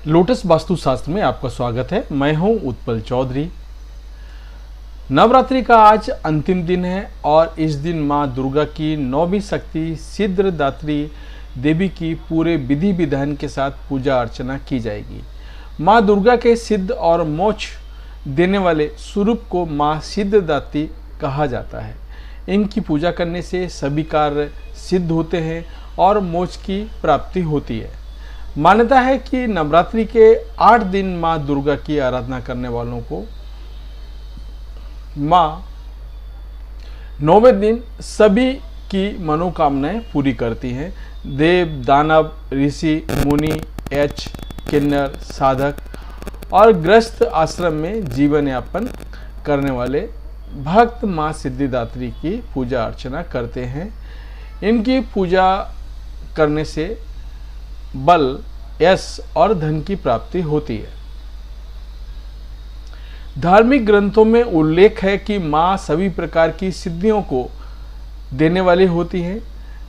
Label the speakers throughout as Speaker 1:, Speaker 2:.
Speaker 1: Lotus वास्तुशास्त्र में आपका स्वागत है। मैं हूं उत्पल चौधरी। नवरात्रि का आज अंतिम दिन है और इस दिन मां दुर्गा की नौवीं शक्ति सिद्धिदात्री देवी की पूरे विधि विधान के साथ पूजा अर्चना की जाएगी। मां दुर्गा के सिद्ध और मोक्ष देने वाले स्वरूप को मां सिद्धिदात्री कहा जाता है। इनकी पूजा करने से सभी कार्य सिद्ध होते हैं और मोक्ष की प्राप्ति होती है। मान्यता है कि नवरात्रि के 8 दिन मां दुर्गा की आराधना करने वालों को मां 9वें दिन सभी की मनोकामनाएं पूरी करती हैं। देव, दानव, ऋषि, मुनि, यक्ष, किन्नर, साधक और गृहस्थ आश्रम में जीवन यापन करने वाले भक्त मां सिद्धिदात्री की पूजा अर्चना करते हैं। इनकी पूजा करने से बल, यश और धन की प्राप्ति होती है। धार्मिक ग्रंथों में उल्लेख है कि मां सभी प्रकार की सिद्धियों को देने वाली होती हैं।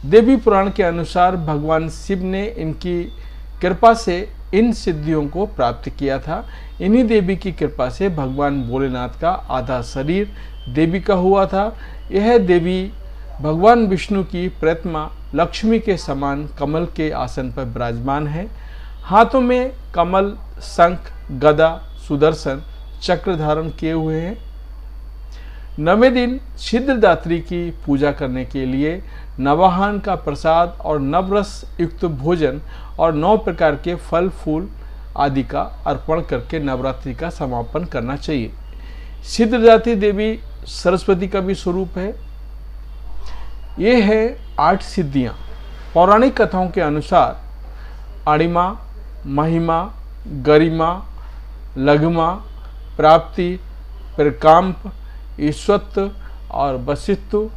Speaker 1: देवी पुराण के अनुसार भगवान शिव ने इनकी कृपा से इन सिद्धियों को प्राप्त किया था। इन्हीं देवी की कृपा से भगवान भोलेनाथ का आधा शरीर देवी का हुआ था। यह देवी भगवान विष्णु की प्रतिमा लक्ष्मी के समान कमल के आसन पर विराजमान है। हाथों में कमल, शंख, गदा, सुदर्शन चक्र धारण किए हुए हैं। 9वें दिन सिद्धिदात्री की पूजा करने के लिए नवाहन का प्रसाद और नवरस युक्त भोजन और 9 प्रकार के फल फूल आदि का अर्पण करके नवरात्रि का समापन करना चाहिए। सिद्धिदात्री देवी सरस्वती का भी स्वरूप है। ये है 8 सिद्धियां। पौराणिक कथाओं के अनुसार अणिमा, महिमा, गरिमा, लघिमा, प्राप्ति, प्रकाम्प, ईश्वत्व और वशित्व,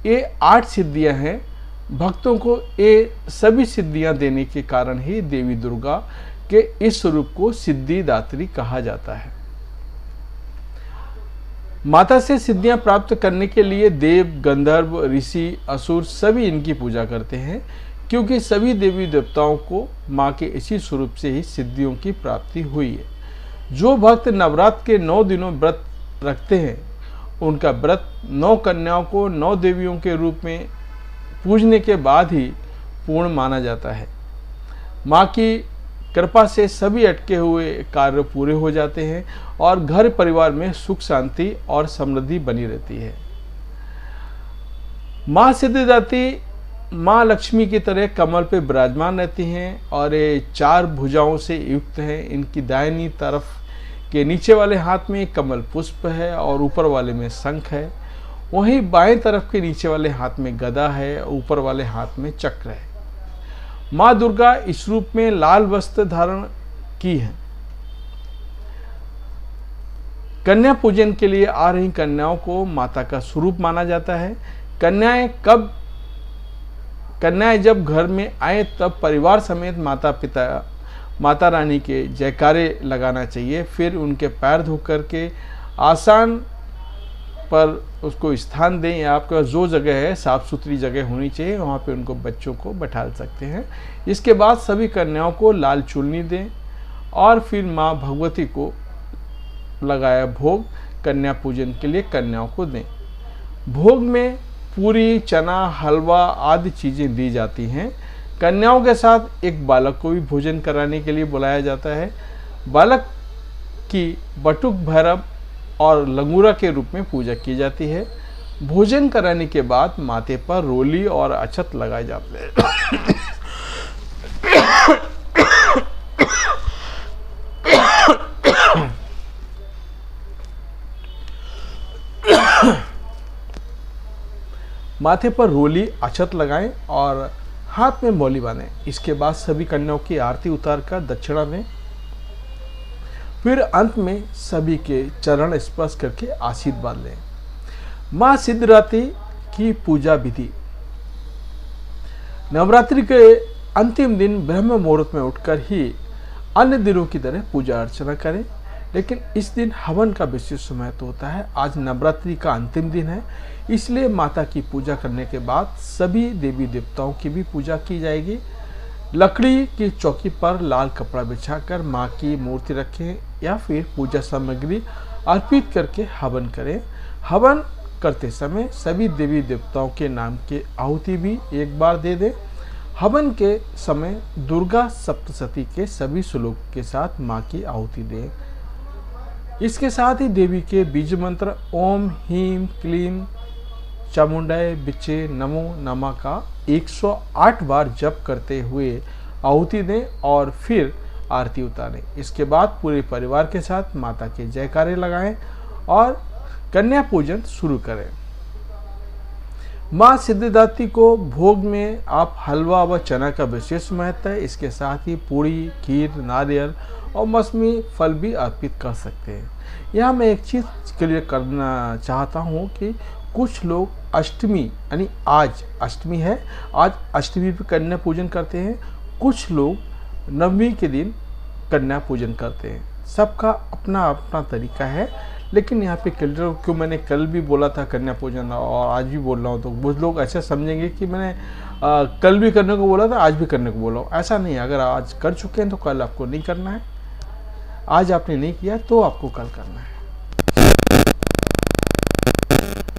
Speaker 1: ये 8 सिद्धियां हैं। भक्तों को ये सभी सिद्धियां देने के कारण ही देवी दुर्गा के इस स्वरूप को सिद्धिदात्री कहा जाता है। माता से सिद्धियां प्राप्त करने के लिए देव, गंधर्व, ऋषि, असुर सभी इनकी पूजा करते हैं, क्योंकि सभी देवी देवताओं को मां के इसी स्वरूप से ही सिद्धियों की प्राप्ति हुई है। जो भक्त नवरात्र के 9 दिनों व्रत रखते हैं, उनका व्रत 9 कन्याओं को 9 देवियों के रूप में पूजने के बाद ही पूर्ण माना जाता है। मां की कृपा से सभी अटके हुए कार्य पूरे हो जाते हैं और घर परिवार में सुख शांति और समृद्धि बनी रहती है। मां सिद्धिदात्री मां लक्ष्मी की तरह कमल पे विराजमान रहती हैं और ये 4 भुजाओं से युक्त हैं। इनकी दाहिनी तरफ के नीचे वाले हाथ में कमल पुष्प है और ऊपर वाले में शंख है। वहीं बाएं तरफ के नीचे वाले हाथ में गदा है, ऊपर वाले हाथ में चक्र है। मां दुर्गा इस रूप में लाल वस्त्र धारण की है। कन्या पूजन के लिए आ रही कन्याओं को माता का स्वरूप माना जाता है। कन्याएं जब घर में आए तब परिवार समेत माता रानी के जयकारे लगाना चाहिए। फिर उनके पैर धो करके आसान पर उसको स्थान दें, या आपके पास जो जगह है साफ सुथरी जगह होनी चाहिए, वहाँ पे उनको बच्चों को बैठा सकते हैं। इसके बाद सभी कन्याओं को लाल चुन्नी दें और फिर माँ भगवती को लगाया भोग कन्या पूजन के लिए कन्याओं को दें। भोग में पूरी, चना, हलवा आदि चीज़ें दी जाती हैं। कन्याओं के साथ एक बालक को भी भोजन कराने के लिए बुलाया जाता है। बालक की बटुक, भैरव और लंगूरा के रूप में पूजा की जाती है। भोजन कराने के बाद माथे पर रोली और अक्षत लगाए जाते हैं। माथे पर रोली, अक्षत लगाएं और हाथ में मौली बांधें। इसके बाद सभी कन्याओं की आरती उतार कर दक्षिणा दें। फिर अंत में सभी के चरण स्पर्श करके आशीर्वाद लें। मां सिद्धिदात्री की पूजा विधि। नवरात्रि के अंतिम दिन ब्रह्म मुहूर्त में उठकर ही अन्य दिनों की तरह पूजा अर्चना करें, लेकिन इस दिन हवन का विशेष महत्व होता है। आज नवरात्रि का अंतिम दिन है, इसलिए माता की पूजा करने के बाद सभी देवी देवताओं की भी पूजा की जाएगी। लकड़ी की चौकी पर लाल कपड़ा बिछाकर माँ की मूर्ति रखें या फिर पूजा सामग्री अर्पित करके हवन करें। हवन करते समय सभी देवी देवताओं के नाम की आहुति भी एक बार दे दें। हवन के समय दुर्गा सप्तशती के सभी श्लोक के साथ माँ की आहुति दें। इसके साथ ही देवी के बीज मंत्र ओम ह्रीं क्लीं चामुंडाय बिच्चे नमो नमः का 108 बार जप करते हुए आहुति दें और फिर आरती उतारें। इसके बाद पूरे परिवार के साथ माता के जयकारे लगाएं और कन्या पूजन शुरू करें। माँ सिद्धिदात्री को भोग में आप हलवा व चना का विशेष महत्व है। इसके साथ ही पूड़ी, खीर, नारियल और मौसमी फल भी अर्पित कर सकते हैं। यहाँ मैं एक चीज़ क्लियर करना चाहता हूँ कि कुछ लोग अष्टमी यानी आज अष्टमी है, आज अष्टमी पर कन्या पूजन करते हैं। कुछ लोग नवमी के दिन कन्या पूजन करते हैं। सबका अपना अपना तरीका है, लेकिन यहाँ पे क्लियर क्यों मैंने कल भी बोला था कन्या पूजन और आज भी बोल रहा हूँ, तो कुछ लोग ऐसे समझेंगे कि मैंने कल भी करने को बोला था, आज भी करने को बोला हूँ। ऐसा नहीं है। अगर आज कर चुके हैं तो कल आपको नहीं करना है, आज आपने नहीं किया तो आपको कल करना है।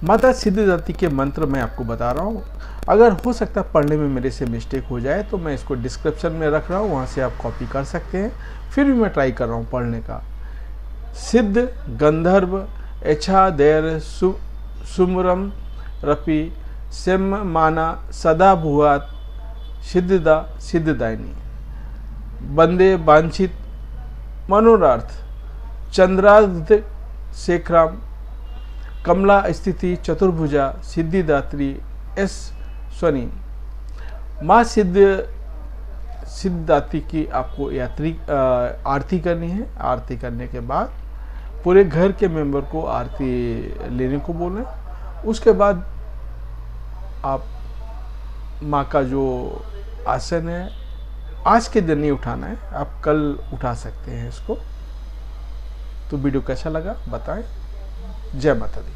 Speaker 1: माता सिद्धिदात्री के मंत्र मैं आपको बता रहा हूँ। अगर हो सकता है पढ़ने में मेरे से मिस्टेक हो जाए तो मैं इसको डिस्क्रिप्शन में रख रहा हूँ, वहाँ से आप कॉपी कर सकते हैं। फिर भी मैं ट्राई कर रहा हूँ पढ़ने का। सिद्ध गंधर्व एछा देर सुमरम रपि सेम माना सदा भुआत सिद्धदा सिद्धदायिनी बंदे वांछित मनोरार्थ चंद्रार्ध शेखराम कमला स्थिति चतुर्भुजा सिद्धिदात्री एस स्वनी। माँ सिद्धिदात्री की आपको आरती करनी है। आरती करने के बाद पूरे घर के मेंबर को आरती लेने को बोलें। उसके बाद आप माँ का जो आसन है आज के दिन नहीं उठाना है, आप कल उठा सकते हैं इसको। तो वीडियो कैसा लगा बताएं। जय माता दी।